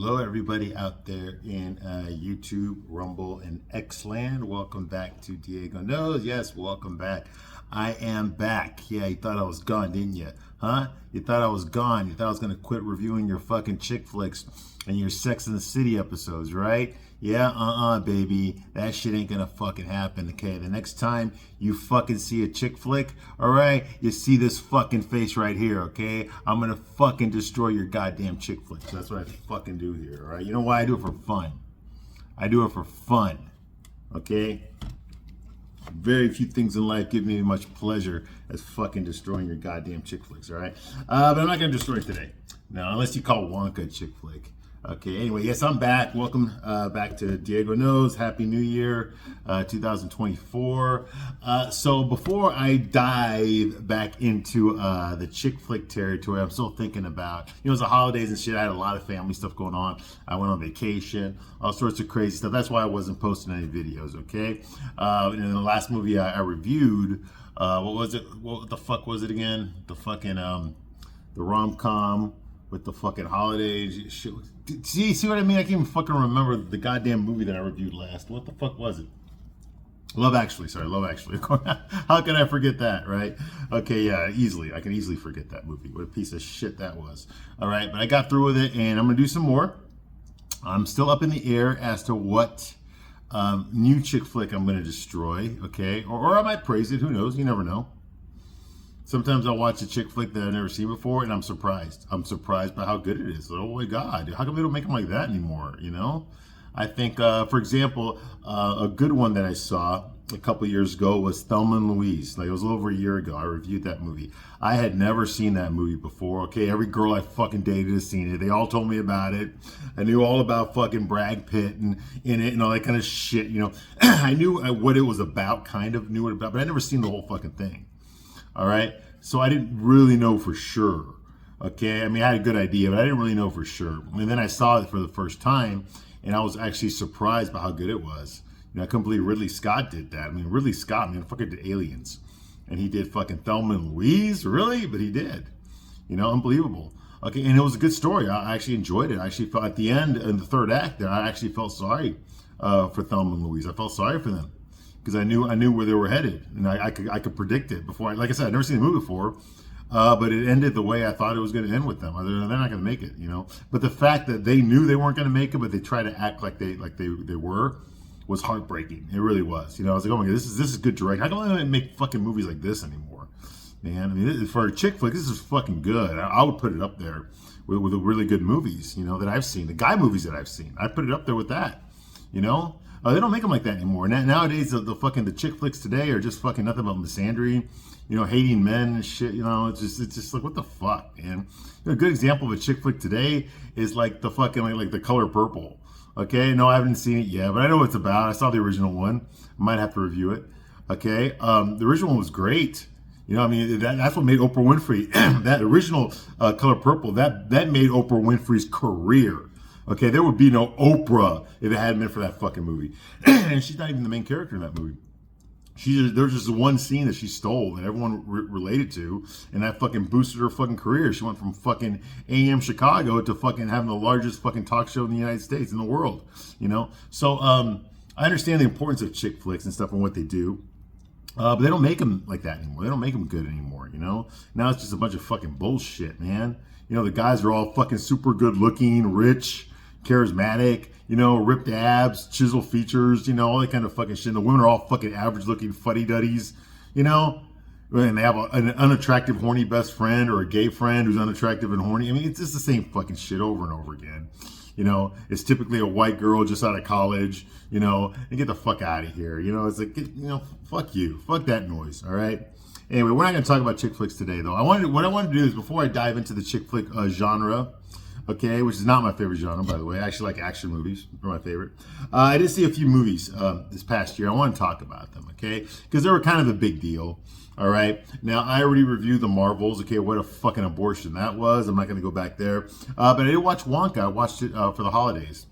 Hello, everybody out there in YouTube, Rumble, and Xland. Welcome back to Diego Knows. Yes, welcome back. I am back. Yeah, you thought I was gone, didn't you? Huh? You thought I was gone. You thought I was going to quit reviewing your fucking chick flicks and your Sex and the City episodes, right? Yeah, baby. That shit ain't gonna fucking happen, okay? The next time you fucking see a chick flick, all right, you see this fucking face right here, okay? I'm gonna fucking destroy your goddamn chick flicks. That's what I fucking do here, all right? You know why? I do it for fun. I do it for fun, okay? Very few things in life give me as much pleasure as fucking destroying your goddamn chick flicks, all right? But I'm not gonna destroy it today. No, unless you call Wonka a chick flick. Okay, anyway, yes, I'm back. Welcome back to Diego Knows. Happy New Year, 2024. So before I dive back into the chick flick territory, I'm still thinking about, it was the holidays and shit. I had a lot of family stuff going on. I went on vacation, all sorts of crazy stuff. That's why I wasn't posting any videos, okay? And the last movie I reviewed, what was it? What the fuck was it again? The fucking, the rom-com with the fucking holidays shit. See what I mean? I can't even fucking remember the goddamn movie that I reviewed last. What the fuck was it? Love Actually. Sorry, Love Actually. How can I forget that, right? Okay, yeah, easily. I can easily forget that movie. What a piece of shit that was. All right, but I got through with it, and I'm going to do some more. I'm still up in the air as to what new chick flick I'm going to destroy, okay? Or I might praise it. Who knows? You never know. Sometimes I'll watch a chick flick that I've never seen before, and I'm surprised. I'm surprised by how good it is. Oh my God, how come they don't make them like that anymore, you know? I think, for example, a good one that I saw a couple years ago was Thelma and Louise. Like, it was a little over a year ago. I reviewed that movie. I had never seen that movie before, okay? Every girl I fucking dated has seen it. They all told me about it. I knew all about fucking Brad Pitt and in it and all that kind of shit, you know? I knew what it was about, kind of knew what about, but I never seen the whole fucking thing. All right, so I didn't really know for sure. Okay, I mean, I had a good idea, but I didn't really know for sure. And then I saw it for the first time, and I was actually surprised by how good it was. You know, I couldn't believe Ridley Scott did that. I mean, Ridley Scott, man, fucking did Aliens, and he did fucking Thelma and Louise, really? But he did. You know, unbelievable. Okay, and it was a good story. I actually enjoyed it. I actually felt at the end, in the third act, there, I actually felt sorry for Thelma and Louise. I felt sorry for them. Because I knew where they were headed, and I could predict it before. Like I said, I'd never seen the movie before, but it ended the way I thought it was going to end with them. They're not going to make it, you know. But the fact that they knew they weren't going to make it, but they tried to act like they were, was heartbreaking. It really was. You know, I was like, oh my God, this is good directing. How come they don't make fucking movies like this anymore, man? I mean, for a chick flick, this is fucking good. I would put it up there with the really good movies, you know, that I've seen, the guy movies that I've seen. I put it up there with that, you know. They don't make them like that anymore. Nowadays, the chick flicks today are just fucking nothing but misandry, you know, hating men and shit. You know, it's just like, what the fuck, man. You know, a good example of a chick flick today is like the fucking like The Color Purple. Okay, no, I haven't seen it yet, but I know what it's about. I saw the original one. I might have to review it. Okay, the original one was great. You know, I mean, that's what made Oprah Winfrey. That original Color Purple that made Oprah Winfrey's career. Okay, there would be no Oprah if it hadn't been for that fucking movie. And she's not even the main character in that movie. There's just one scene that she stole that everyone related to, and that fucking boosted her fucking career. She went from fucking AM Chicago to fucking having the largest fucking talk show in the United States, in the world, you know? So I understand the importance of chick flicks and stuff and what they do. But they don't make them like that anymore. They don't make them good anymore, you know? Now it's just a bunch of fucking bullshit, man. You know, the guys are all fucking super good looking, rich, charismatic, you know, ripped abs, chisel features, you know, all that kind of fucking shit. The women are all fucking average looking fuddy-duddies, you know, and they have an unattractive, horny best friend or a gay friend who's unattractive and horny. I mean, it's just the same fucking shit over and over again. You know, it's typically a white girl just out of college, you know, and get the fuck out of here. You know, it's like, you know, fuck you. Fuck that noise, all right? Anyway, we're not going to talk about chick flicks today, though. What I wanted to do is, before I dive into the chick flick genre, okay, which is not my favorite genre, by the way. I actually like action movies. They're my favorite. I did see a few movies this past year. I want to talk about them, okay? Because they were kind of a big deal, all right? Now, I already reviewed the Marvels. Okay, what a fucking abortion that was. I'm not going to go back there. But I did watch Wonka. I watched it for the holidays.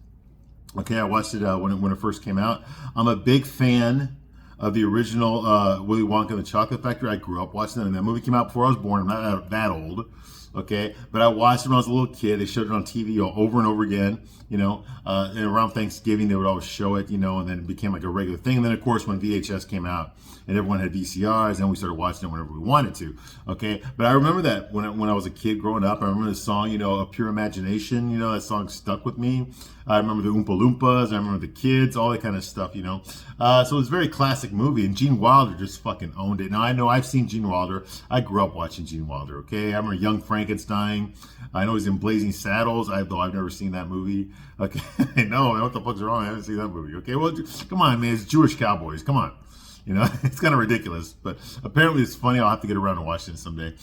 Okay, I watched it when it first came out. I'm a big fan of the original Willy Wonka and the Chocolate Factory. I grew up watching that, and that movie came out before I was born. I'm not that old, okay? But I watched it when I was a little kid. They showed it on TV over and over again, you know. And around Thanksgiving, they would always show it, you know, and then it became like a regular thing. And then, of course, when VHS came out and everyone had VCRs, and we started watching it whenever we wanted to, okay? But I remember that when I was a kid growing up, I remember the song, you know, A Pure Imagination, you know, that song stuck with me. I remember the Oompa Loompas, I remember the kids, all that kind of stuff, you know. So it was a very classic movie, and Gene Wilder just fucking owned it. Now, I know I've seen Gene Wilder. I grew up watching Gene Wilder, okay? I remember Young Frankenstein. I know he's in Blazing Saddles, though I've never seen that movie. Okay, no, man, what the fuck's wrong? I haven't seen that movie, okay? Well, come on, man, it's Jewish cowboys, come on. You know, it's kind of ridiculous, but apparently it's funny. I'll have to get around to watching it someday.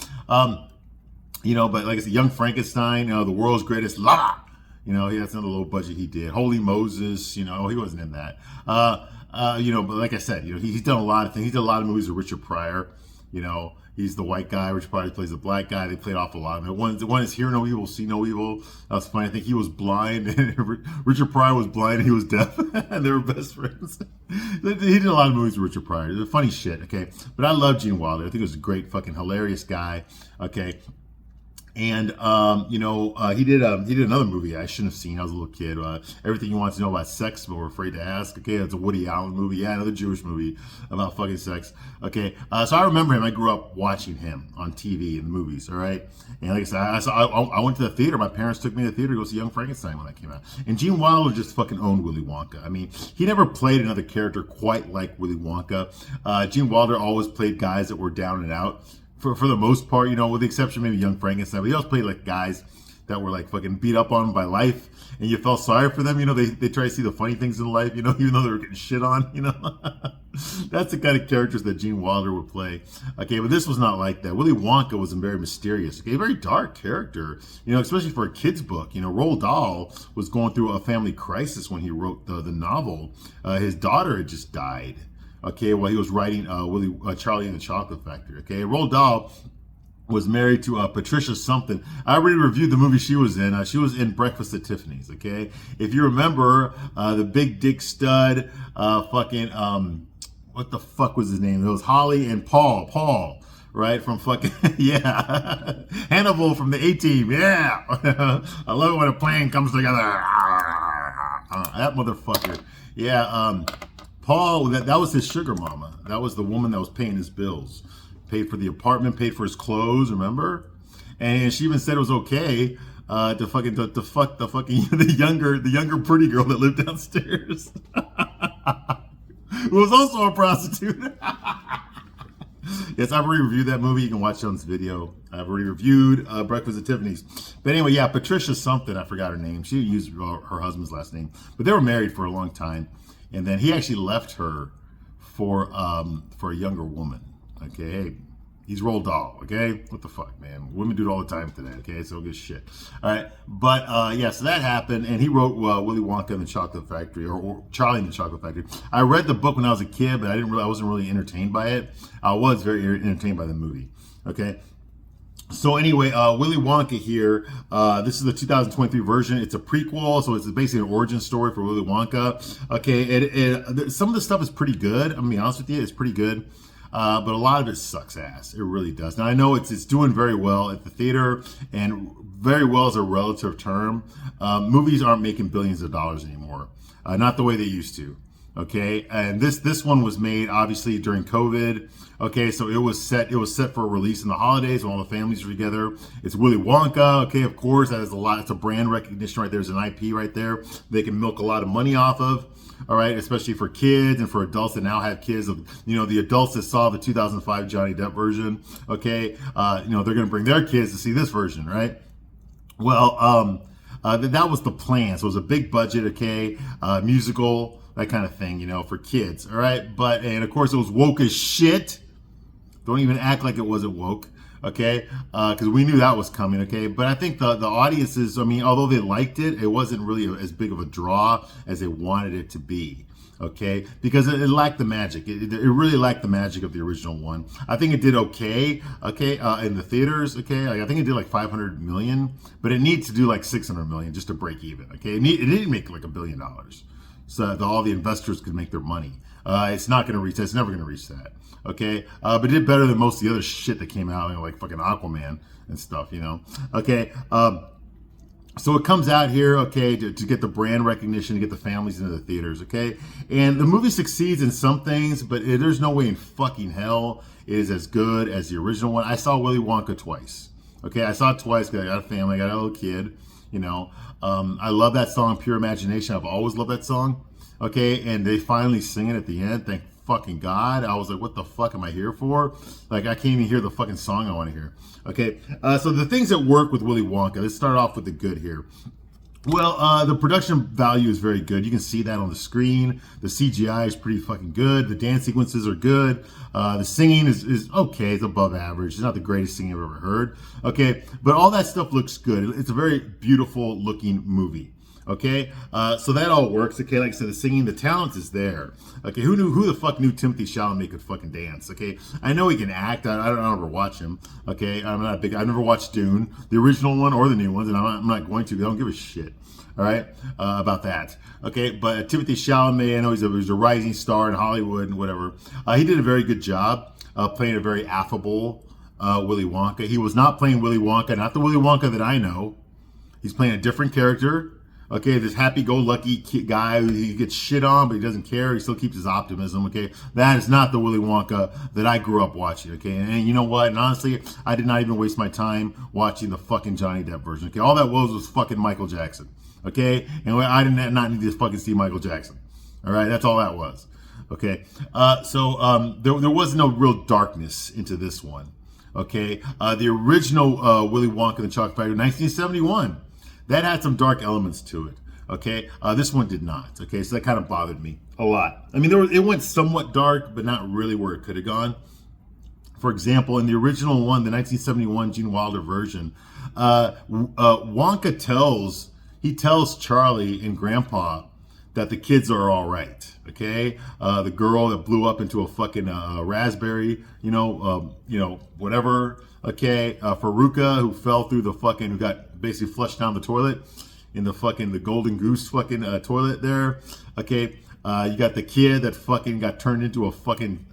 You know, but like I said, Young Frankenstein, you know, The World's Greatest La. You know, that's another low budget he did. Holy Moses, you know, he wasn't in that. You know, but like I said, you know, he's done a lot of things. He did a lot of movies with Richard Pryor. You know, he's the white guy. Richard Pryor plays the black guy. They played off a lot of it. One is Hear No Evil, See No Evil. That was funny. I think he was blind. Richard Pryor was blind and he was deaf. And they were best friends. He did a lot of movies with Richard Pryor. They're funny shit, okay? But I love Gene Wilder. I think he was a great, fucking hilarious guy, okay? And you know, he did another movie I shouldn't have seen. I was a little kid. Everything You Want to Know About Sex, but We're Afraid to Ask. Okay, it's a Woody Allen movie. Yeah, another Jewish movie about fucking sex. Okay, so I remember him. I grew up watching him on TV in the movies. All right, and like I said, I went to the theater. My parents took me to the theater to go see Young Frankenstein when that came out. And Gene Wilder just fucking owned Willy Wonka. I mean, he never played another character quite like Willy Wonka. Gene Wilder always played guys that were down and out. For the most part, you know, with the exception maybe Young Frankenstein, but he always played like guys that were like fucking beat up on by life, and you felt sorry for them. You know, they try to see the funny things in life, you know, even though they were getting shit on, you know. That's the kind of characters that Gene Wilder would play. Okay, but this was not like that. Willy Wonka was very mysterious. Okay, a very dark character, you know, especially for a kid's book. You know, Roald Dahl was going through a family crisis when he wrote the novel. His daughter had just died. Okay, while he was writing Charlie and the Chocolate Factory. Okay, Roald Dahl was married to Patricia something. I already reviewed the movie she was in. She was in Breakfast at Tiffany's. Okay, if you remember the big dick stud, what the fuck was his name? It was Holly and Paul. Right, from fucking, yeah, Hannibal from the A-Team, yeah. I love it when a plan comes together. That motherfucker, yeah. Paul, that was his sugar mama. That was the woman that was paying his bills. Paid for the apartment, paid for his clothes, remember? And she even said it was okay to fuck the younger pretty girl that lived downstairs. Who was also a prostitute. Yes, I've already reviewed that movie. You can watch it on this video. I've already reviewed Breakfast at Tiffany's. But anyway, yeah, Patricia something. I forgot her name. She used her husband's last name. But they were married for a long time. And then he actually left her for a younger woman. Okay, hey, he's Roald Dahl. Okay, what the fuck, man? Women do it all the time today. Okay, so good shit. All right, but yeah, so that happened, and he wrote Willy Wonka and the Chocolate Factory, or Charlie and the Chocolate Factory. I read the book when I was a kid, but I wasn't really entertained by it. I was very entertained by the movie. Okay. So anyway, Willy Wonka here, this is the 2023 version. It's a prequel, so it's basically an origin story for Willy Wonka. Okay, some of the stuff is pretty good. I'm gonna be honest with you, it's pretty good. But a lot of it sucks ass. It really does. Now I know it's doing very well at the theater, and very well is a relative term. Movies aren't making billions of dollars anymore. Not the way they used to. Okay, and this one was made obviously during COVID. Okay, so it was set for a release in the holidays when all the families were together. It's Willy Wonka. Okay, of course, that is a lot. It's a brand recognition right there. There's an IP right there. They can milk a lot of money off of. All right, especially for kids and for adults that now have kids. You know, the adults that saw the 2005 Johnny Depp version. Okay, you know, they're going to bring their kids to see this version, right? Well, that was the plan. So it was a big budget. Okay, musical. That kind of thing, you know, for kids, all right? And of course, it was woke as shit. Don't even act like it wasn't woke, okay? Because we knew that was coming, okay? But I think the audiences, I mean, although they liked it, it wasn't really as big of a draw as they wanted it to be, okay? Because it lacked the magic. It really lacked the magic of the original one. I think it did okay, in the theaters, okay? I think it did like 500 million, but it needs to do like 600 million just to break even, okay? It didn't make like $1 billion. So that all the investors could make their money. It's not going to reach that. It's never going to reach that. Okay, but it did better than most of the other shit that came out, like fucking Aquaman and stuff, Okay, so it comes out here, okay, to get the brand recognition, to get the families into the theaters, okay? And the movie succeeds in some things, but there's no way in fucking hell it is as good as the original one. I saw Willy Wonka twice, okay? I saw it twice because I got a family, I got a little kid, I love that song, Pure Imagination. I've always loved that song, okay? And they finally sing it at the end, thank fucking God. I was like, what the fuck am I here for? Like, I can't even hear the fucking song I want to hear. Okay, so the things that work with Willy Wonka, let's start off with the good here. Well, the production value is very good. You can see that on the screen. The CGI is pretty fucking good. The dance sequences are good. The singing is okay. It's above average. It's not the greatest singing I've ever heard. Okay, but all that stuff looks good. It's a very beautiful looking movie. Okay, so that all works. Okay, like I said, the singing, the talent is there. Okay, who the fuck knew Timothée Chalamet could fucking dance? Okay, I know he can act. I don't ever watch him. Okay, I've never watched Dune, the original one or the new ones, and I'm not going to. I don't give a shit. All right, about that. Okay, but Timothée Chalamet, I know he's a rising star in Hollywood and whatever. He did a very good job playing a very affable Willy Wonka. He was not playing Willy Wonka, not the Willy Wonka that I know. He's playing a different character. Okay, this happy-go-lucky guy who he gets shit on, but he doesn't care. He still keeps his optimism, okay? That is not the Willy Wonka that I grew up watching, okay? And you know what? And honestly, I did not even waste my time watching the fucking Johnny Depp version, okay? All that was fucking Michael Jackson, okay? And I did not need to fucking see Michael Jackson, all right? That's all that was, okay? There was no real darkness into this one, okay? The original Willy Wonka and the Chocolate Factory, 1971, that had some dark elements to it, okay? This one did not, okay? So that kind of bothered me a lot. I mean, it went somewhat dark, but not really where it could have gone. For example, in the original one, the 1971 Gene Wilder version, Wonka tells Charlie and Grandpa that the kids are all right, okay? The girl that blew up into a fucking raspberry, whatever, okay? Faruka, who fell through who got basically flushed down the toilet in the Golden Goose fucking toilet there, okay? You got the kid that fucking got turned into a fucking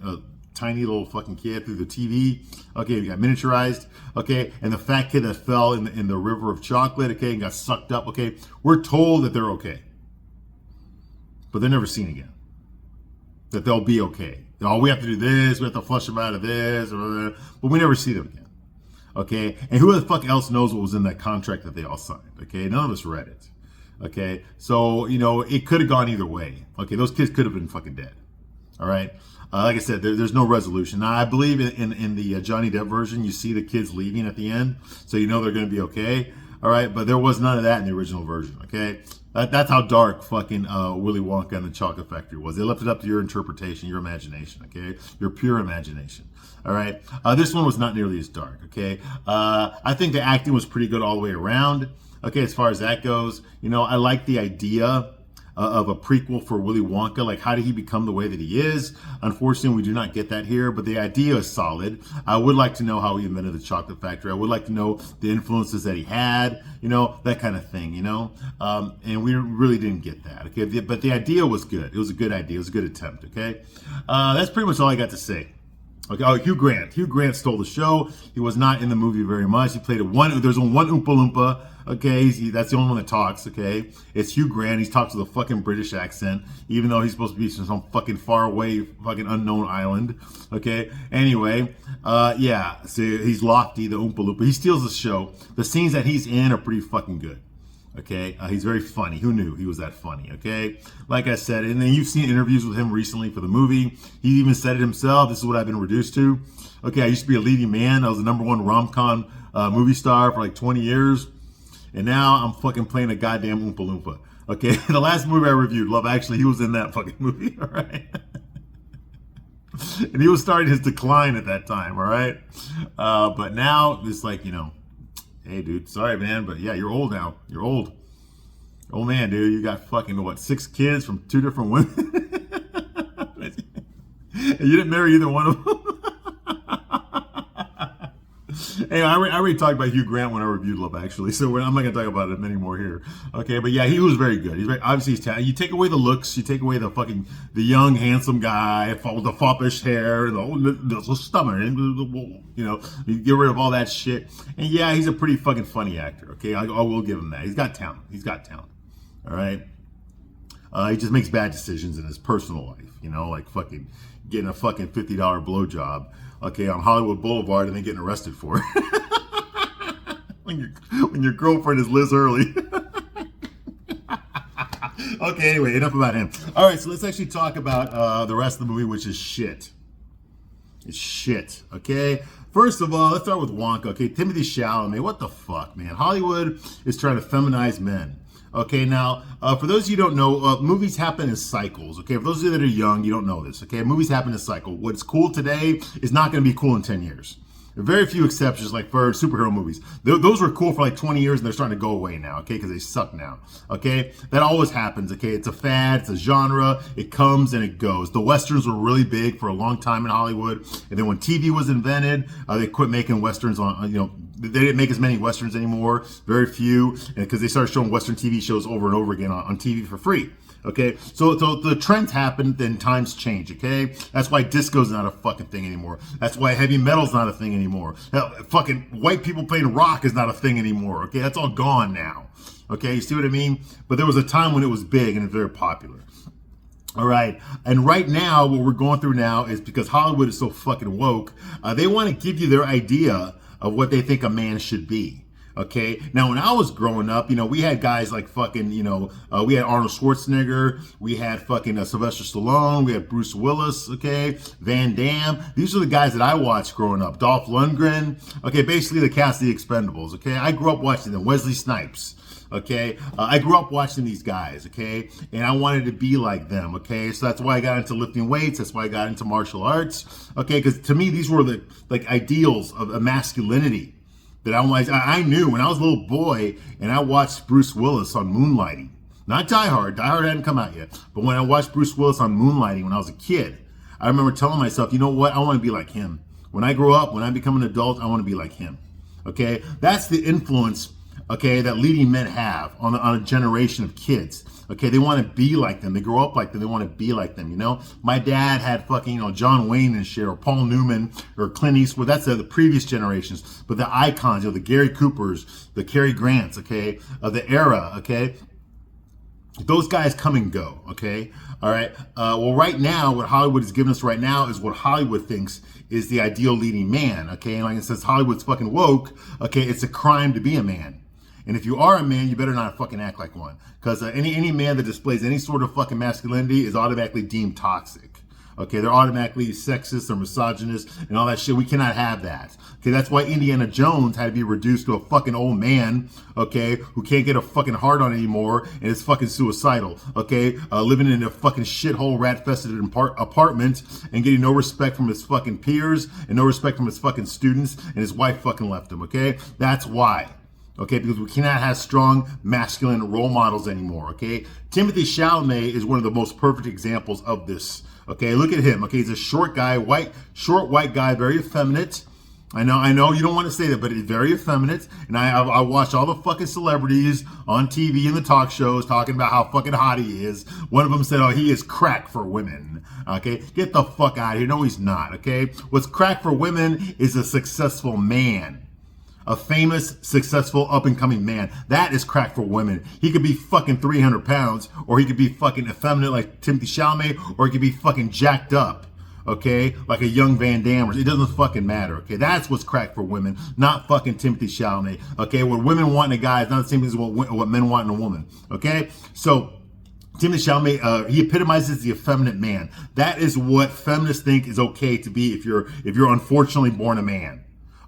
tiny little fucking kid through the TV, okay? You got miniaturized, okay? And the fat kid that fell in the river of chocolate, okay, and got sucked up, okay? We're told that they're okay, but they're never seen again. That they'll be okay. Oh, we have to do this, we have to flush them out of this, but we never see them again. Okay, and who the fuck else knows what was in that contract that they all signed? Okay, none of us read it. Okay, so it could have gone either way. Okay, those kids could have been fucking dead. All right, like I said, there's no resolution. Now I believe in the Johnny Depp version, you see the kids leaving at the end, so they're going to be okay. All right, but there was none of that in the original version. Okay, that's how dark fucking Willy Wonka and the Chocolate Factory was. They left it up to your interpretation, your imagination. Okay, your pure imagination. All right, this one was not nearly as dark. Okay, I think the acting was pretty good all the way around. Okay, as far as that goes, I like the idea of a prequel for Willy Wonka. Like, how did he become the way that he is? Unfortunately, we do not get that here, but the idea is solid. I would like to know how he invented the chocolate factory. I would like to know the influences that he had, that kind of thing, and we really didn't get that, okay? But the idea was good. It was a good idea. It was a good attempt, okay? That's pretty much all I got to say. Okay, Hugh Grant. Hugh Grant stole the show. He was not in the movie very much. He played there's one Oompa Loompa. Okay, that's the only one that talks. Okay, it's Hugh Grant. He talks with a fucking British accent, even though he's supposed to be from some fucking far away, fucking unknown island. Okay, anyway, yeah. So he's Lofty, the Oompa Loompa. He steals the show. The scenes that he's in are pretty fucking good. Okay, he's very funny. Who knew he was that funny? Okay, like I said, and then you've seen interviews with him recently for the movie. He even said it himself. This is what I've been reduced to. Okay, I used to be a leading man. I was the #1 rom-com movie star for like 20 years. And now I'm fucking playing a goddamn Oompa Loompa. Okay, the last movie I reviewed, Love Actually, he was in that fucking movie, all right? And he was starting his decline at that time, all right? But now, it's like, hey, dude, sorry, man, but yeah, you're old now. You're old. Old man, dude. You got fucking, 6 kids from 2 different women? And you didn't marry either one of them? Hey, I already talked about Hugh Grant when I reviewed Love Actually, so I'm not gonna talk about him anymore here. Okay, but yeah, he was very good. He's very, obviously he's talented. You take away the looks, you take away the young handsome guy with the foppish hair, the stomach, you know, you get rid of all that shit. And yeah, he's a pretty fucking funny actor. Okay, I will give him that. He's got talent. He's got talent. All right. He just makes bad decisions in his personal life, you know, like fucking getting a fucking $50 blowjob, okay, on Hollywood Boulevard and then getting arrested for it. when your girlfriend is Liz Early. Okay, anyway, enough about him. All right, so let's actually talk about the rest of the movie, which is shit. It's shit, okay? First of all, let's start with Wonka, okay? Timothy Chalamet, what the fuck, man? Hollywood is trying to feminize men. Okay, now, for those of you who don't know, movies happen in cycles, okay? For those of you that are young, you don't know this, okay? Movies happen in a cycle. What's cool today is not going to be cool in 10 years. There are very few exceptions, like for superhero movies. Those were cool for like 20 years, and they're starting to go away now, okay? Because they suck now, okay? That always happens, okay? It's a fad, it's a genre, it comes and it goes. The Westerns were really big for a long time in Hollywood, and then when TV was invented, they quit making Westerns on, you know, they didn't make as many Westerns anymore, very few, because they started showing Western TV shows over and over again on TV for free. Okay, so the trends happen, then times change, okay? That's why disco's not a fucking thing anymore. That's why heavy metal's not a thing anymore. Hell, fucking white people playing rock is not a thing anymore, okay? That's all gone now, okay? You see what I mean? But there was a time when it was big and it's very popular. All right, and right now, what we're going through now is because Hollywood is so fucking woke, they want to give you their idea of what they think a man should be. Okay, now when I was growing up, you know, we had guys like fucking, you know, we had Arnold Schwarzenegger, we had fucking Sylvester Stallone, we had Bruce Willis, okay, Van Damme. These are the guys that I watched growing up. Dolph Lundgren, okay, basically the cast of the Expendables, okay. I grew up watching them. Wesley Snipes, okay. I grew up watching these guys, okay, and I wanted to be like them, okay. So that's why I got into lifting weights. That's why I got into martial arts, okay, because to me these were the like ideals of masculinity that I knew when I was a little boy and I watched Bruce Willis on Moonlighting. Not Die Hard. Die Hard hadn't come out yet. But when I watched Bruce Willis on Moonlighting when I was a kid, I remember telling myself, you know what? I want to be like him. When I grow up, when I become an adult, I want to be like him. Okay? That's the influence, okay, that leading men have on a generation of kids. Okay, they want to be like them. They grow up like them. They want to be like them, you know? My dad had fucking, you know, John Wayne and shit, or Paul Newman, or Clint Eastwood. That's the previous generations. But the icons, you know, the Gary Coopers, the Cary Grants, okay, of the era, okay? Those guys come and go, okay? All right? Well, right now, what Hollywood is giving us right now is what Hollywood thinks is the ideal leading man, okay? And like it says, Hollywood's fucking woke, okay? It's a crime to be a man. And if you are a man, you better not fucking act like one. Because any man that displays any sort of fucking masculinity is automatically deemed toxic. Okay, they're automatically sexist or misogynist and all that shit. We cannot have that. Okay, that's why Indiana Jones had to be reduced to a fucking old man, okay, who can't get a fucking heart on anymore and is fucking suicidal, okay, living in a fucking shithole rat-fested apartment and getting no respect from his fucking peers and no respect from his fucking students, and his wife fucking left him, okay? That's why. Okay, because we cannot have strong masculine role models anymore, okay? Timothy Chalamet is one of the most perfect examples of this, okay? Look at him, okay? He's a short guy, short white guy, very effeminate. I know you don't want to say that, but he's very effeminate. And I watch all the fucking celebrities on TV and the talk shows talking about how fucking hot he is. One of them said, oh, he is crack for women, okay? Get the fuck out of here. No, he's not, okay? What's crack for women is a successful man. A famous, successful, up-and-coming man. That is crack for women. He could be fucking 300 pounds, or he could be fucking effeminate like Timothy Chalamet, or he could be fucking jacked up, okay? Like a young Van Damme. It doesn't fucking matter, okay? That's what's crack for women, not fucking Timothy Chalamet, okay? What women want in a guy is not the same as what men want in a woman, okay? So, Timothy Chalamet, he epitomizes the effeminate man. That is what feminists think is okay to be if you're unfortunately born a man.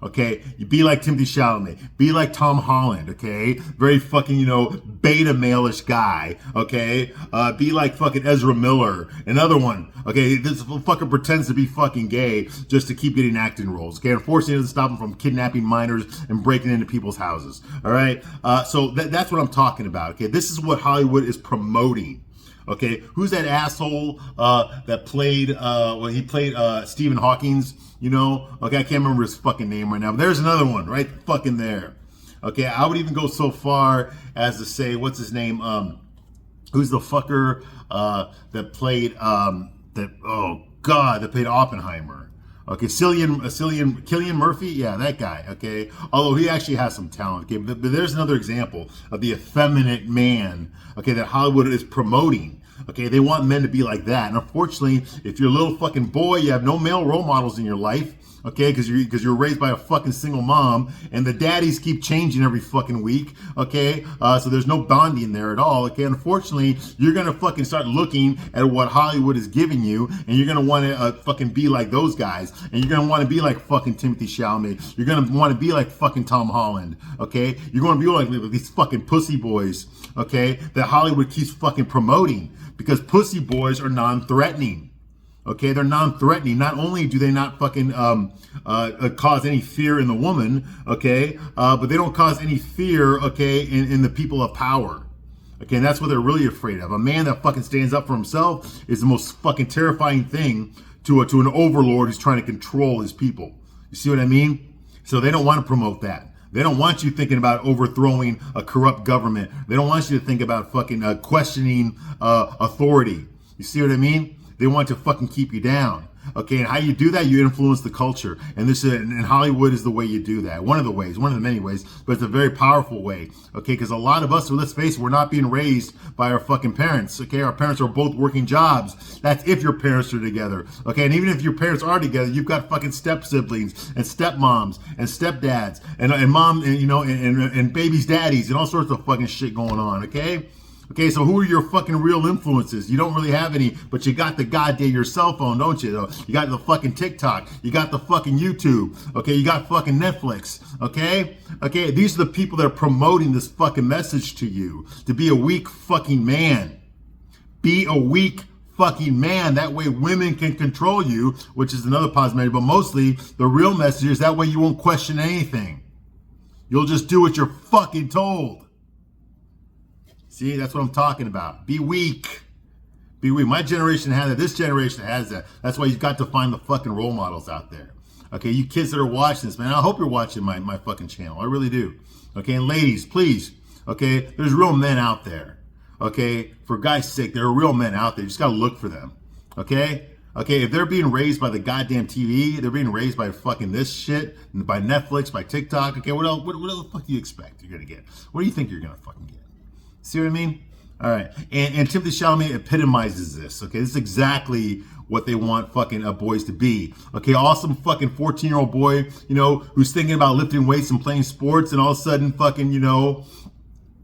Okay, you be like Timothy Chalamet, be like Tom Holland, okay, very fucking, you know, beta male-ish guy, okay, be like fucking Ezra Miller, another one, okay, this fucker pretends to be fucking gay just to keep getting acting roles, okay, unfortunately it doesn't stop him from kidnapping minors and breaking into people's houses, all right, so that's what I'm talking about, okay, this is what Hollywood is promoting. Okay, who's that asshole that played he played Stephen Hawking's, you know? Okay, I can't remember his fucking name right now, but there's another one right fucking there. Okay, I would even go so far as to say, what's his name? Who's the fucker that played that played Oppenheimer? Okay, Cillian Murphy, yeah, that guy. Okay, although he actually has some talent. Okay, but there's another example of the effeminate man. Okay, that Hollywood is promoting. Okay, they want men to be like that, and unfortunately, if you're a little fucking boy, you have no male role models in your life. Okay, because you're raised by a fucking single mom, and the daddies keep changing every fucking week. Okay, so there's no bonding there at all. Okay, unfortunately, you're gonna fucking start looking at what Hollywood is giving you, and you're gonna want to fucking be like those guys, and you're gonna want to be like fucking Timothy Chalamet. You're gonna want to be like fucking Tom Holland. Okay, you're gonna be like these fucking pussy boys. Okay, that Hollywood keeps fucking promoting because pussy boys are non-threatening. Okay, they're non-threatening. Not only do they not fucking cause any fear in the woman, okay, but they don't cause any fear, okay, in the people of power. Okay, and that's what they're really afraid of. A man that fucking stands up for himself is the most fucking terrifying thing to an overlord who's trying to control his people. You see what I mean? So they don't want to promote that. They don't want you thinking about overthrowing a corrupt government. They don't want you to think about fucking questioning authority. You see what I mean? They want to fucking keep you down. Okay, and how you do that, you influence the culture. And and Hollywood is the way you do that. One of the ways, one of the many ways, but it's a very powerful way. Okay, because a lot of us, let's face it, we're not being raised by our fucking parents. Okay, our parents are both working jobs. That's if your parents are together. Okay, and even if your parents are together, you've got fucking step siblings and stepmoms and stepdads and mom and and baby's daddies and all sorts of fucking shit going on. Okay. Okay, so who are your fucking real influences? You don't really have any, but you got the goddamn your cell phone, don't you? You got the fucking TikTok. You got the fucking YouTube. Okay, you got fucking Netflix. Okay? Okay, these are the people that are promoting this fucking message to you. To be a weak fucking man. Be a weak fucking man. That way women can control you, which is another positive message, but mostly the real message is that way you won't question anything. You'll just do what you're fucking told. See, that's what I'm talking about. Be weak. Be weak. My generation had that. This generation has that. That's why you've got to find the fucking role models out there. Okay, you kids that are watching this, man, I hope you're watching my fucking channel. I really do. Okay, and ladies, please. Okay, there's real men out there. Okay, for God's sake, there are real men out there. You just got to look for them. Okay? Okay, if they're being raised by the goddamn TV, they're being raised by fucking this shit, by Netflix, by TikTok. Okay, what else? What the fuck do you expect you're going to get? What do you think you're going to fucking get? See what I mean? All right. And Timothy Chalamet epitomizes this. Okay. This is exactly what they want fucking boys to be. Okay. Awesome fucking 14-year-old boy, who's thinking about lifting weights and playing sports. And all of a sudden fucking,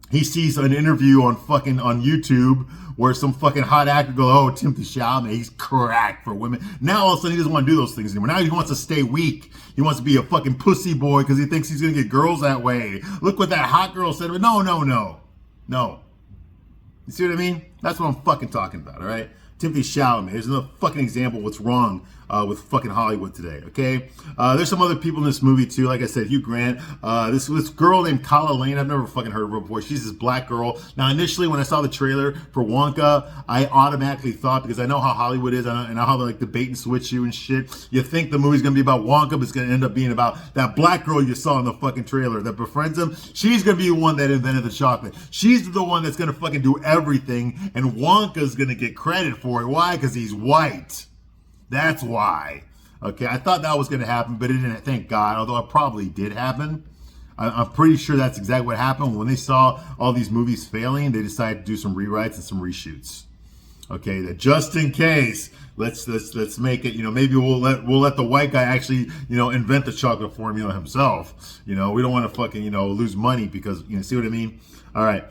he sees an interview on YouTube where some fucking hot actor goes, oh, Timothy Chalamet, he's crack for women. Now all of a sudden he doesn't want to do those things anymore. Now he wants to stay weak. He wants to be a fucking pussy boy because he thinks he's going to get girls that way. Look what that hot girl said. No. You see what I mean? That's what I'm fucking talking about, all right? Timothy Chalamet. There's another fucking example of what's wrong with fucking Hollywood today, okay? There's some other people in this movie, too. Like I said, Hugh Grant. This girl named Kala Lane. I've never fucking heard of her before. She's this black girl. Now, initially, when I saw the trailer for Wonka, I automatically thought, because I know how Hollywood is, I know how they like to bait and switch you and shit. You think the movie's going to be about Wonka, but it's going to end up being about that black girl you saw in the fucking trailer that befriends him. She's going to be the one that invented the chocolate. She's the one that's going to fucking do everything, and Wonka's going to get credit for it. Why? Because he's white. That's why. Okay, I thought that was going to happen, but it didn't, thank God, although it probably did happen. I'm pretty sure that's exactly what happened. When they saw all these movies failing, they decided to do some rewrites and some reshoots. Okay, that just in case, let's make it, maybe we'll let the white guy actually, invent the chocolate formula himself. We don't want to fucking, lose money because, see what I mean? All right.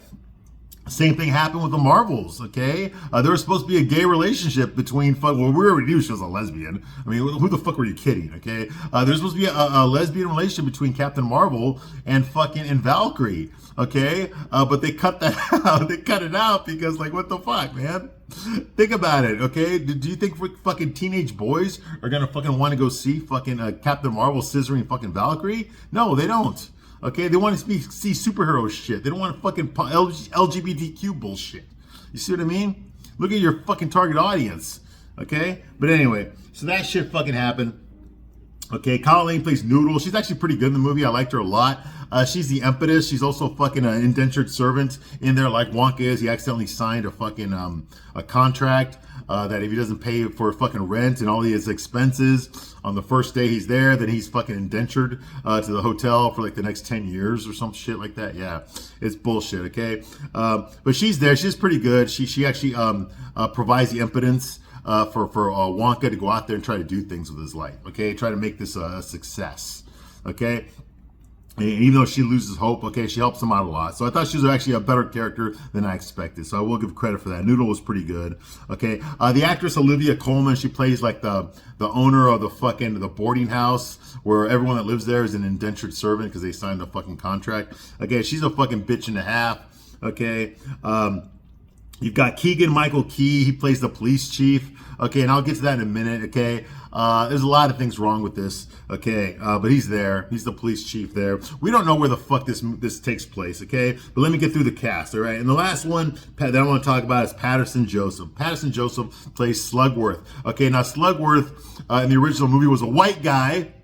Same thing happened with the Marvels, okay? There was supposed to be a gay relationship between, we already knew she was a lesbian. I mean, who the fuck were you kidding, okay? There's supposed to be a lesbian relationship between Captain Marvel and Valkyrie, okay? But they cut that out. They cut it out because, what the fuck, man? Think about it, okay? Do you think fucking teenage boys are gonna fucking want to go see fucking Captain Marvel scissoring fucking Valkyrie? No, they don't. Okay, they want to see superhero shit. They don't want to fucking LGBTQ bullshit. You see what I mean? Look at your fucking target audience. Okay? But anyway, so that shit fucking happened. Okay, Colleen plays Noodle. She's actually pretty good in the movie. I liked her a lot. She's the impetus. She's also fucking an indentured servant in there, like Wonka is. He accidentally signed a fucking a contract that if he doesn't pay for fucking rent and all his expenses on the first day he's there, then he's fucking indentured to the hotel for like the next 10 years or some shit like that. Yeah, it's bullshit. Okay, but she's there. She's pretty good. She actually provides the impotence. For Wonka to go out there and try to do things with his life, okay? Try to make this a success, okay? And even though she loses hope, okay, she helps him out a lot. So I thought she was actually a better character than I expected. So I will give credit for that. Noodle was pretty good, okay? The actress Olivia Colman, she plays like the owner of the boarding house where everyone that lives there is an indentured servant because they signed a fucking contract. Okay, she's a fucking bitch and a half, okay? You've got Keegan-Michael Key. He plays the police chief. Okay, and I'll get to that in a minute. Okay, there's a lot of things wrong with this. Okay, but he's there. He's the police chief there. We don't know where the fuck this takes place. Okay, but let me get through the cast. All right, and the last one that I want to talk about is Patterson Joseph. Patterson Joseph plays Slugworth. Okay, now Slugworth in the original movie was a white guy.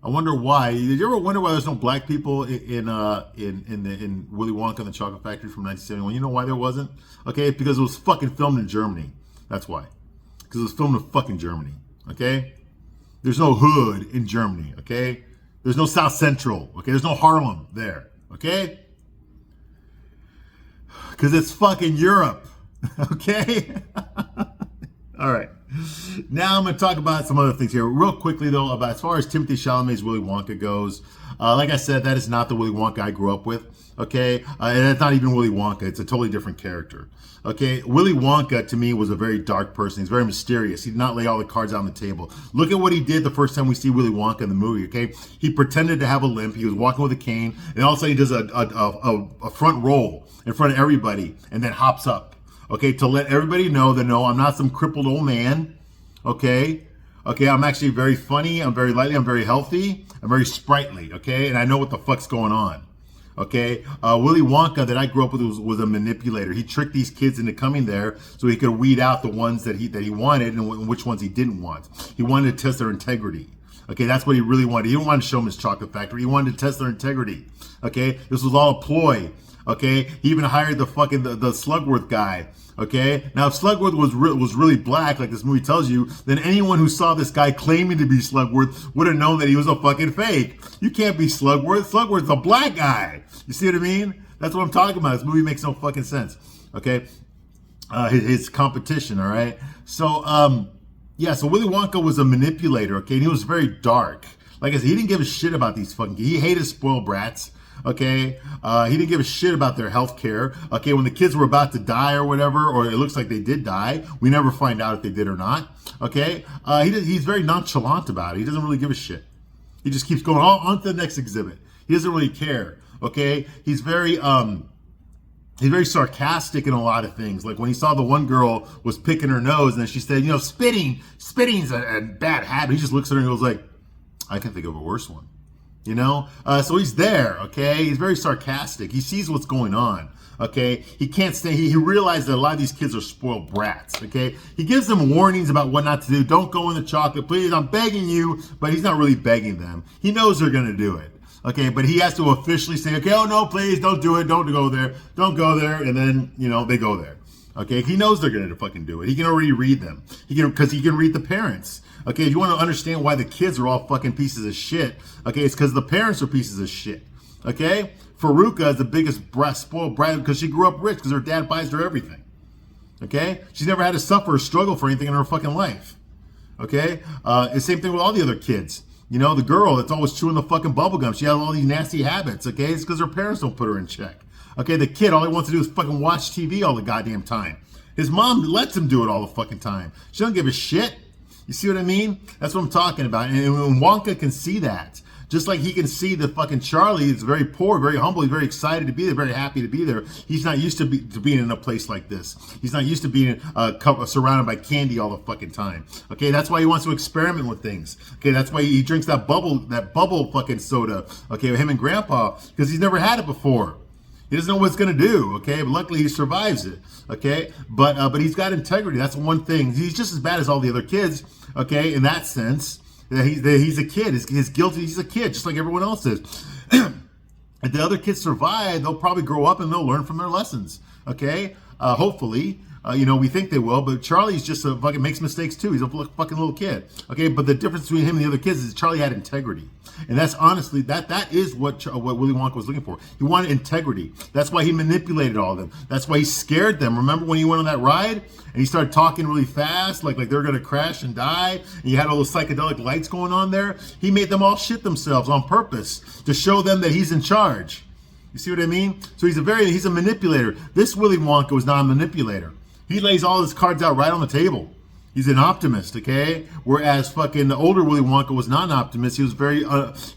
I wonder why. Did you ever wonder why there's no black people in Willy Wonka and the Chocolate Factory from 1971? You know why there wasn't? Okay, because it was fucking filmed in Germany. That's why. Because it was filmed in fucking Germany. Okay? There's no hood in Germany. Okay? There's no South Central. Okay? There's no Harlem there. Okay? Because it's fucking Europe. Okay? All right. Now I'm going to talk about some other things here. Real quickly, though, about as far as Timothy Chalamet's Willy Wonka goes. Like I said, that is not the Willy Wonka I grew up with. Okay? And it's not even Willy Wonka. It's a totally different character. Okay? Willy Wonka, to me, was a very dark person. He's very mysterious. He did not lay all the cards out on the table. Look at what he did the first time we see Willy Wonka in the movie, okay? He pretended to have a limp. He was walking with a cane. And all of a sudden, he does a front roll in front of everybody and then hops up. Okay, to let everybody know that no, I'm not some crippled old man. Okay, I'm actually very funny. I'm very lively. I'm very healthy. I'm very sprightly. Okay, and I know what the fuck's going on. Okay, Willy Wonka that I grew up with was a manipulator. He tricked these kids into coming there so he could weed out the ones that he wanted and which ones he didn't want. He wanted to test their integrity. Okay, that's what he really wanted. He didn't want to show them his chocolate factory. He wanted to test their integrity. Okay, this was all a ploy. Okay, he even hired the Slugworth guy. Okay, now if Slugworth was really black, like this movie tells you, then anyone who saw this guy claiming to be Slugworth would have known that he was a fucking fake. You can't be Slugworth. Slugworth's a black guy. You see what I mean? That's what I'm talking about. This movie makes no fucking sense. Okay, his competition. All right. So yeah. So Willy Wonka was a manipulator. Okay, and he was very dark. Like I said, he didn't give a shit about these fucking. He hated spoiled brats. Okay, he didn't give a shit about their health care. Okay, when the kids were about to die or whatever, or it looks like they did die, we never find out if they did or not. Okay, he's very nonchalant about it. He doesn't really give a shit. He just keeps going on to the next exhibit. He doesn't really care. Okay, he's very sarcastic in a lot of things. Like when he saw the one girl was picking her nose, and then she said, spitting's a bad habit. He just looks at her and goes like, I can think of a worse one. You know, so he's there, okay? He's very sarcastic. He sees what's going on, okay? He can't stay. He realized that a lot of these kids are spoiled brats, okay? He gives them warnings about what not to do. Don't go in the chocolate, please. I'm begging you, but he's not really begging them. He knows they're going to do it, okay? But he has to officially say, okay, oh, no, please, don't do it. Don't go there. Don't go there. And then, they go there, okay? He knows they're going to fucking do it. He can already read them because he can read the parents. Okay, if you want to understand why the kids are all fucking pieces of shit, okay, it's because the parents are pieces of shit. Okay? Faruka is the biggest spoiled brat because she grew up rich because her dad buys her everything. Okay? She's never had to suffer or struggle for anything in her fucking life. Okay? The same thing with all the other kids. The girl that's always chewing the fucking bubble gum, she has all these nasty habits, okay? It's because her parents don't put her in check. Okay, the kid, all he wants to do is fucking watch TV all the goddamn time. His mom lets him do it all the fucking time. She don't give a shit. You see what I mean? That's what I'm talking about. And Wonka can see that. Just like he can see the fucking Charlie is very poor, very humble. He's very excited to be there, very happy to be there. He's not used to being in a place like this. He's not used to being surrounded by candy all the fucking time. Okay, that's why he wants to experiment with things. Okay, that's why he drinks that bubble fucking soda. Okay, with him and Grandpa, because he's never had it before. He doesn't know what it's going to do, okay? But luckily he survives it, okay? But he's got integrity. That's one thing. He's just as bad as all the other kids, okay, in that sense. That he's a kid. He's guilty. He's a kid, just like everyone else is. If the other kids survive, they'll probably grow up and they'll learn from their lessons, okay? Hopefully. We think they will, but Charlie's just fucking makes mistakes too. He's a fucking little kid, okay? But the difference between him and the other kids is Charlie had integrity. And that's honestly, that is what Willy Wonka was looking for. He wanted integrity. That's why he manipulated all of them. That's why he scared them. Remember when he went on that ride and he started talking really fast, like they're going to crash and die, and you had all those psychedelic lights going on there? He made them all shit themselves on purpose to show them that he's in charge. You see what I mean? So he's a manipulator. This Willy Wonka was not a manipulator. He lays all his cards out right on the table. He's an optimist, okay? Whereas fucking the older Willy Wonka was not an optimist. He was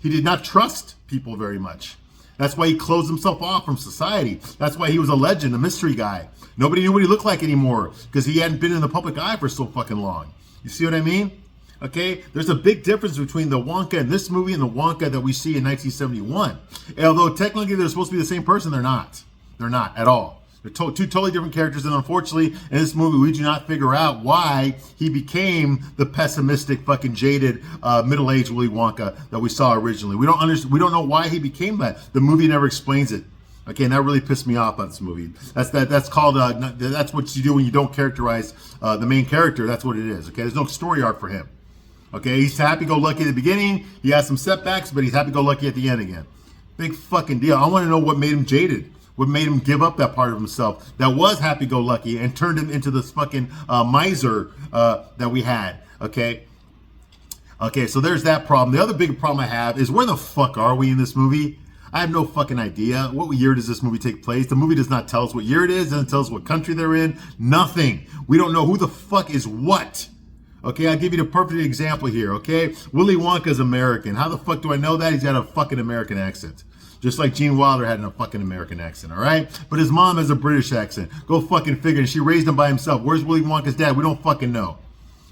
he did not trust people very much. That's why he closed himself off from society. That's why he was a legend, a mystery guy. Nobody knew what he looked like anymore because he hadn't been in the public eye for so fucking long. You see what I mean? Okay, there's a big difference between the Wonka in this movie and the Wonka that we see in 1971. And although technically they're supposed to be the same person, they're not. They're not at all. They're two totally different characters, and unfortunately, in this movie, we do not figure out why he became the pessimistic, fucking jaded, middle-aged Willy Wonka that we saw originally. We don't know why he became that. The movie never explains it. Okay, and that really pissed me off about this movie. That's called that's what you do when you don't characterize the main character. That's what it is. Okay, there's no story arc for him. Okay, he's happy-go-lucky at the beginning. He has some setbacks, but he's happy-go-lucky at the end again. Big fucking deal. I want to know what made him jaded. What made him give up that part of himself that was happy-go-lucky and turned him into this fucking miser that we had, okay? Okay, so there's that problem. The other big problem I have is where the fuck are we in this movie? I have no fucking idea. What year does this movie take place? The movie does not tell us what year it is. Doesn't tell us what country they're in. Nothing. We don't know who the fuck is what. Okay, I'll give you the perfect example here, okay? Willy Wonka's American. How the fuck do I know that? He's got a fucking American accent. Just like Gene Wilder had a fucking American accent, all right? But his mom has a British accent. Go fucking figure. And she raised him by himself. Where's Willy Wonka's dad? We don't fucking know.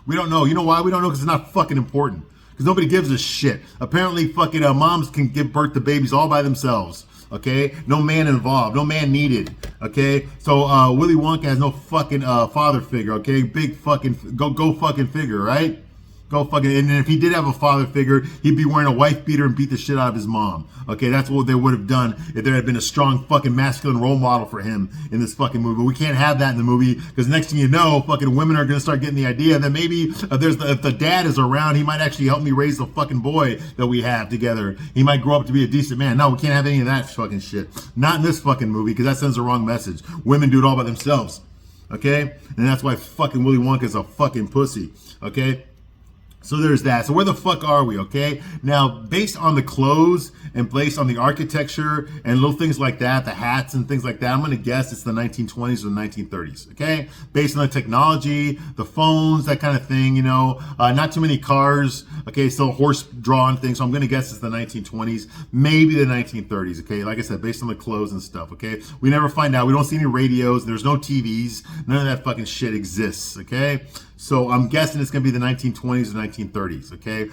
We don't know. You know why we don't know? Because it's not fucking important. Because nobody gives a shit. Apparently fucking moms can give birth to babies all by themselves. Okay? No man involved. No man needed. Okay? So Willy Wonka has no fucking father figure. Okay? Big fucking, go fucking figure, right? Go fucking, and if he did have a father figure, he'd be wearing a wife beater and beat the shit out of his mom. Okay, that's what they would have done if there had been a strong fucking masculine role model for him in this fucking movie. But we can't have that in the movie because next thing you know, fucking women are gonna start getting the idea that maybe if the dad is around, he might actually help me raise the fucking boy that we have together. He might grow up to be a decent man. No, we can't have any of that fucking shit. Not in this fucking movie because that sends the wrong message. Women do it all by themselves. Okay, and that's why fucking Willy Wonka's a fucking pussy. Okay. So there's that. So where the fuck are we, okay? Now, based on the clothes and based on the architecture and little things like that, the hats and things like that, I'm going to guess it's the 1920s or the 1930s, okay? Based on the technology, the phones, that kind of thing, you know. Not too many cars, okay? Still horse-drawn things, so I'm going to guess it's the 1920s, maybe the 1930s, okay? Like I said, based on the clothes and stuff, okay? We never find out. We don't see any radios. There's no TVs. None of that fucking shit exists, okay? So I'm guessing it's going to be the 1920s or 1930s, okay?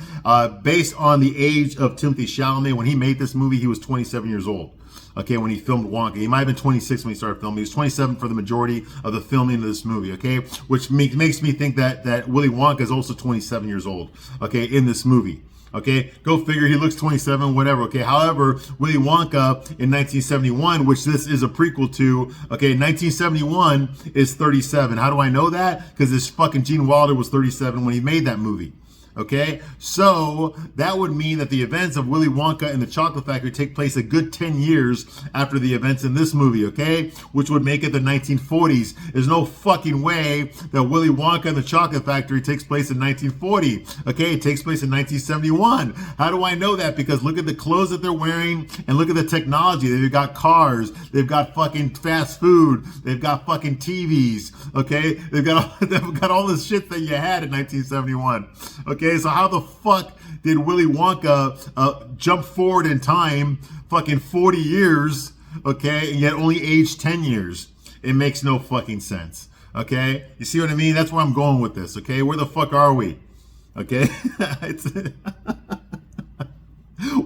Based on the age of Timothée Chalamet, when he made this movie, he was 27 years old, okay, when he filmed Wonka. He might have been 26 when he started filming. He was 27 for the majority of the filming of this movie, okay? Which makes me think that Willy Wonka is also 27 years old, okay, in this movie. Okay, go figure, he looks 27, whatever, okay? However, Willy Wonka in 1971, which this is a prequel to, okay, 1971 is 37. How do I know that? Because this fucking Gene Wilder was 37 when he made that movie. Okay, so that would mean that the events of Willy Wonka and the Chocolate Factory take place a good 10 years after the events in this movie, okay? Which would make it the 1940s. There's no fucking way that Willy Wonka and the Chocolate Factory takes place in 1940, okay? It takes place in 1971. How do I know that? Because look at the clothes that they're wearing and look at the technology. They've got cars, they've got fucking fast food, they've got fucking TVs, okay? They've got all this shit that you had in 1971, okay? So how the fuck did Willy Wonka jump forward in time fucking 40 years, okay, and yet only aged 10 years? It makes no fucking sense, okay? You see what I mean? That's where I'm going with this, okay? Where the fuck are we? Okay?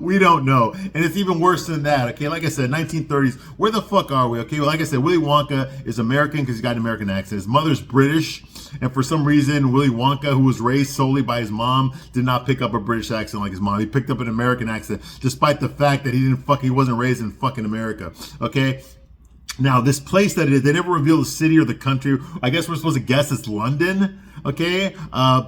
We don't know. And it's even worse than that, okay? Like I said, 1930s, where the fuck are we, okay? Well, like I said, Willy Wonka is American because he's got an American accent. His mother's British, and for some reason, Willy Wonka, who was raised solely by his mom, did not pick up a British accent like his mom. He picked up an American accent, despite the fact that he wasn't raised in fucking America, okay? Now, this place that it is, they never reveal the city or the country. I guess we're supposed to guess it's London, okay?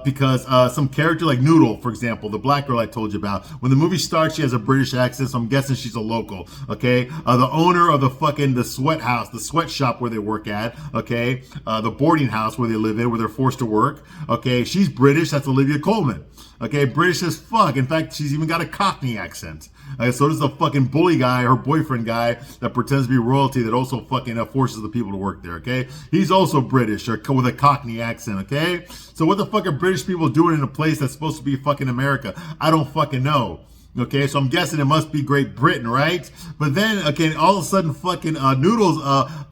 Because some character like Noodle, for example, the black girl I told you about, when the movie starts, she has a British accent, so I'm guessing she's a local, okay? The owner of the sweat house, the sweatshop where they work at, okay? The boarding house where they live in, where they're forced to work, okay? She's British, that's Olivia Colman, okay? British as fuck. In fact, she's even got a Cockney accent. So does the fucking bully guy, her boyfriend guy, that pretends to be royalty that also fucking forces the people to work there, okay? He's also British, or with a Cockney accent, okay? So what the fuck are British people doing in a place that's supposed to be fucking America? I don't fucking know. Okay, so I'm guessing it must be Great Britain, right? But then, okay, all of a sudden, fucking Noodles,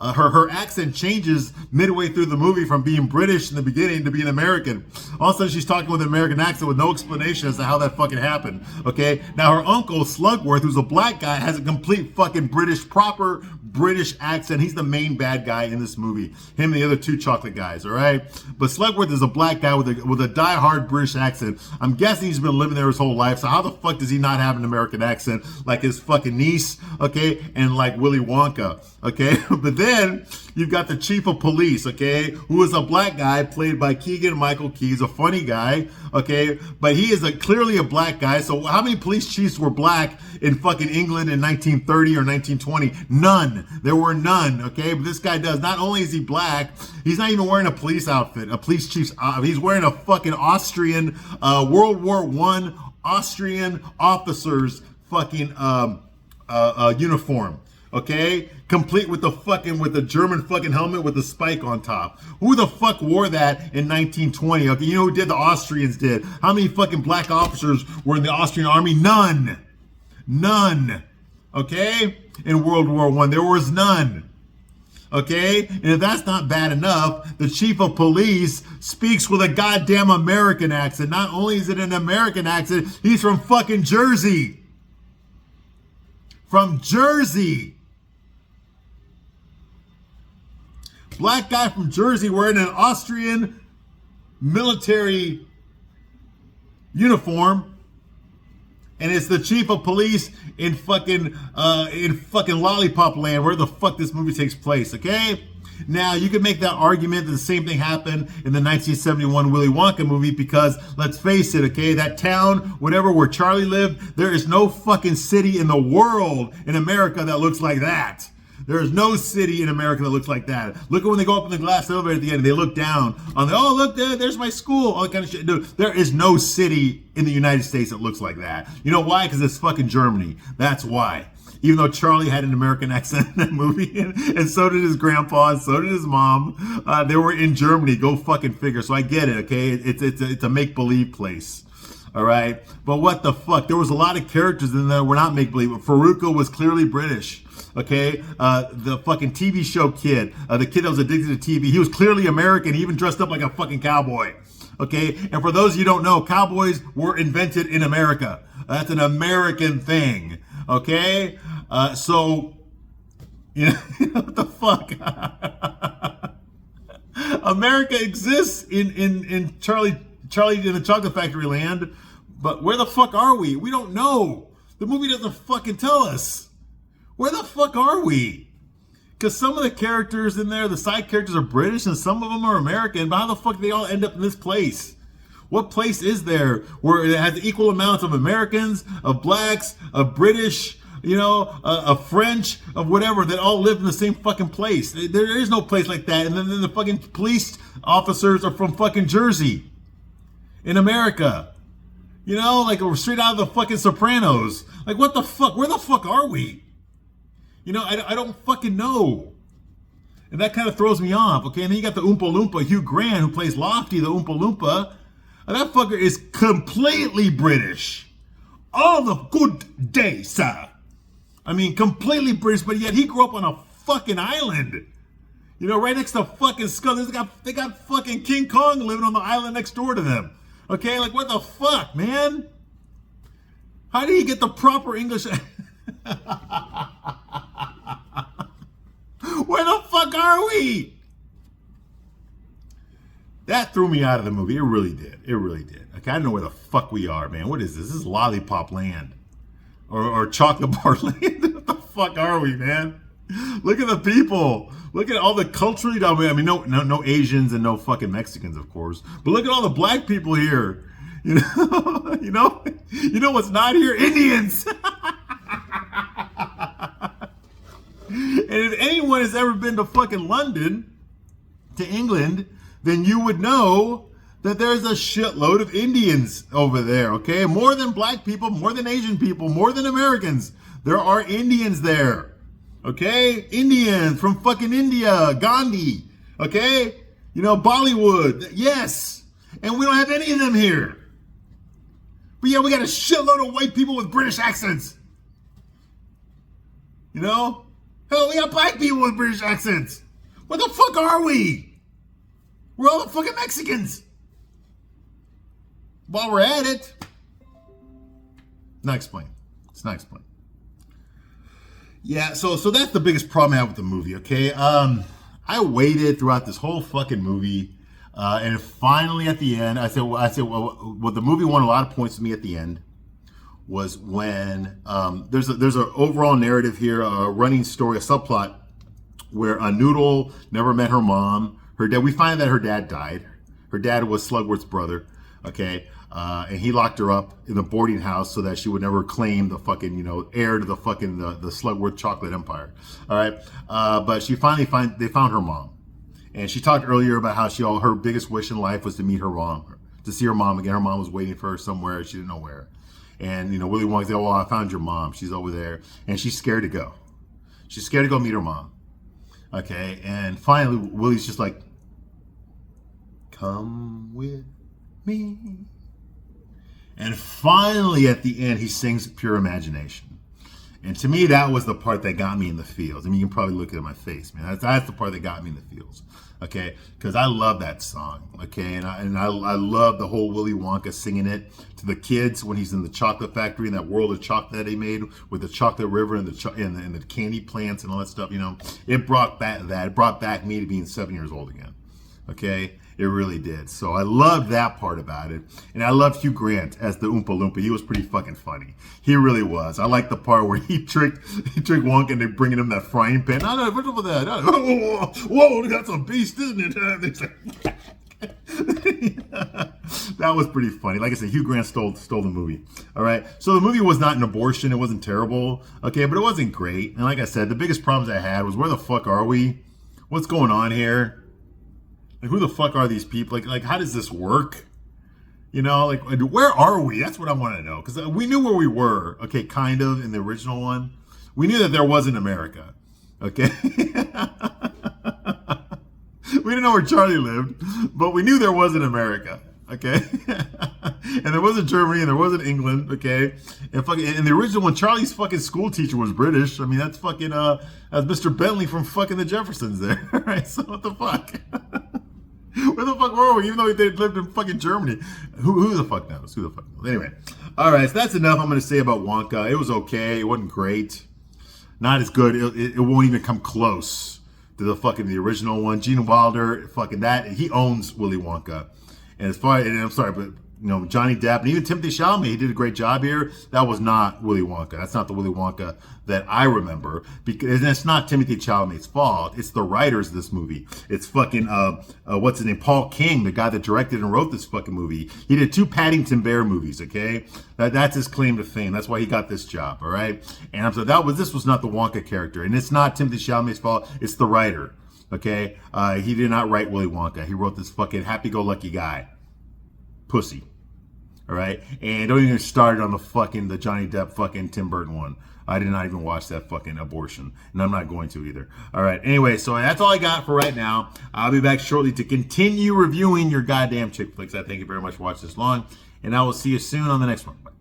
her accent changes midway through the movie from being British in the beginning to being American. All of a sudden, she's talking with an American accent with no explanation as to how that fucking happened. Okay, now her uncle Slugworth, who's a black guy, has a complete fucking proper British accent. He's the main bad guy in this movie. Him and the other two chocolate guys, all right? But Slugworth is a black guy with a die-hard British accent. I'm guessing he's been living there his whole life, so how the fuck does he not have an American accent like his fucking niece, okay, and like Willy Wonka, okay? But then you've got the chief of police, okay, who is a black guy played by Keegan-Michael Key. He's a funny guy, okay, but he is clearly a black guy. So how many police chiefs were black in fucking England in 1930 or 1920? None. There were none, okay? But this guy does. Not only is he black, he's not even wearing a police outfit, a police chief's he's wearing a fucking Austrian World War I Austrian officers fucking uniform, okay? Complete with the German fucking helmet with the spike on top. Who the fuck wore that in 1920? Okay, you know who did? The Austrians did. How many fucking black officers were in the Austrian army? None. None. Okay? In World War I, there was none. Okay? And if that's not bad enough, the chief of police speaks with a goddamn American accent. Not only is it an American accent, he's from fucking Jersey. From Jersey. Black guy from Jersey wearing an Austrian military uniform. And it's the chief of police in fucking Lollipop Land, where the fuck this movie takes place, okay? Now, you could make that argument that the same thing happened in the 1971 Willy Wonka movie because, let's face it, okay, that town, whatever, where Charlie lived, there is no fucking city in the world in America that looks like that. There is no city in America that looks like that. Look at when they go up in the glass elevator at the end and they look down on the, oh, look, there's my school, all that kind of shit. Dude, there is no city in the United States that looks like that. You know why? Because it's fucking Germany. That's why. Even though Charlie had an American accent in that movie, and so did his grandpa, and so did his mom, they were in Germany. Go fucking figure. So I get it, okay? It's a make-believe place. All right? But what the fuck? There was a lot of characters in there that were not make-believe. Faruko was clearly British. Okay, the fucking TV show kid, the kid that was addicted to TV, he was clearly American. He even dressed up like a fucking cowboy. Okay, and for those of you who don't know, cowboys were invented in America. That's an American thing. Okay, so you know, what the fuck? America exists in Charlie in the Chocolate Factory land, but where the fuck are we? We don't know. The movie doesn't fucking tell us. Where the fuck are we? Because some of the characters in there, the side characters are British and some of them are American, but how the fuck do they all end up in this place? What place is there where it has equal amounts of Americans, of blacks, of British, you know, of French, of whatever, that all live in the same fucking place? There is no place like that. And then the fucking police officers are from fucking Jersey in America. You know, like we're straight out of the fucking Sopranos. Like what the fuck? Where the fuck are we? You know, I don't fucking know. And that kind of throws me off, okay? And then you got the Oompa Loompa, Hugh Grant, who plays Lofty, the Oompa Loompa. And that fucker is completely British. All the good day, sir. I mean, completely British, but yet he grew up on a fucking island. You know, right next to fucking Skull. They got fucking King Kong living on the island next door to them. Okay, like what the fuck, man? How did he get the proper English? Where the fuck are we? That threw me out of the movie. It really did. It really did. Okay, I don't know where the fuck we are, man. What is this? This is Lollipop Land. Or Chocolate Bar Land. What the fuck are we, man? Look at the people. Look at all the culturally dominated. I mean, no Asians and no fucking Mexicans, of course. But look at all the black people here. You know, you know what's not here? Indians. And if anyone has ever been to fucking London, to England, then you would know that there's a shitload of Indians over there, okay? More than black people, more than Asian people, more than Americans. There are Indians there, okay? Indians from fucking India, Gandhi, okay? You know, Bollywood, yes. And we don't have any of them here. But yeah, we got a shitload of white people with British accents. You know? Hell, we got black people with British accents. What the fuck are we? We're all the fucking Mexicans. While we're at it. Not explained. It's not explained. Yeah, so that's the biggest problem I have with the movie, okay? I waited throughout this whole fucking movie. And finally at the end, I said, well, what the movie won a lot of points to me at the end was when there's an overall narrative here, a running story, a subplot where a Noodle never met her mom. Her dad, we find that her dad died. Her dad was Slugworth's brother, okay? And he locked her up in the boarding house so that she would never claim the fucking, you know, heir to the fucking, the Slugworth chocolate empire, all right? But they found her mom. And she talked earlier about how her biggest wish in life was to meet her mom, to see her mom again. Her mom was waiting for her somewhere. She didn't know where. And, you know, Willy Wonka said, well, I found your mom. She's over there. And she's scared to go. She's scared to go meet her mom. Okay. And finally, Willy's just like, come with me. And finally, at the end, he sings Pure Imagination. And to me, that was the part that got me in the feels. I mean, you can probably look at my face, man. That's the part that got me in the feels, okay? Because I love that song, okay? And I love the whole Willy Wonka singing it to the kids when he's in the chocolate factory in that world of chocolate that he made with the chocolate river and the candy plants and all that stuff. You know, it brought back me to being 7 years old again, okay? It really did. So I loved that part about it. And I loved Hugh Grant as the Oompa Loompa. He was pretty fucking funny. He really was. I like the part where he tricked Wonka into bringing him that frying pan. No, what's up with that? Whoa, that's a beast, isn't it? That was pretty funny. Like I said, Hugh Grant stole the movie. All right. So the movie was not an abortion. It wasn't terrible. Okay, but it wasn't great. And like I said, the biggest problems I had was where the fuck are we? What's going on here? Like, who the fuck are these people? Like, how does this work? You know, like, where are we? That's what I want to know. Because we knew where we were, okay, kind of, in the original one. We knew that there wasn't America, okay? We didn't know where Charlie lived, but we knew there wasn't America, okay? And there wasn't Germany, and there wasn't England, okay? And in the original one, Charlie's fucking school teacher was British. I mean, that's fucking, that's Mr. Bentley from fucking the Jeffersons there, right? So what the fuck? Where the fuck were we? Even though they lived in fucking Germany. Who the fuck knows? Who the fuck knows? Anyway. All right, so that's enough I'm going to say about Wonka. It was okay. It wasn't great. Not as good. It won't even come close to the original one. Gene Wilder, fucking that. He owns Willy Wonka. And as far, and I'm sorry, but you know, Johnny Depp and even Timothée Chalamet, he did a great job here. That was not Willy Wonka. That's not the Willy Wonka that I remember. Because it's not Timothée Chalamet's fault. It's the writers of this movie. It's fucking what's his name? Paul King, the guy that directed and wrote this fucking movie. He did 2 Paddington Bear movies. Okay, that's his claim to fame. That's why he got this job. All right, and I'm so this was not the Wonka character, and it's not Timothée Chalamet's fault. It's the writer. Okay, he did not write Willy Wonka. He wrote this fucking happy-go-lucky guy, pussy. All right, and don't even start on the Johnny Depp fucking Tim Burton one. I did not even watch that fucking abortion, and I'm not going to either. All right, anyway, so that's all I got for right now. I'll be back shortly to continue reviewing your goddamn chick flicks. I thank you very much for watching this long, and I will see you soon on the next one. Bye.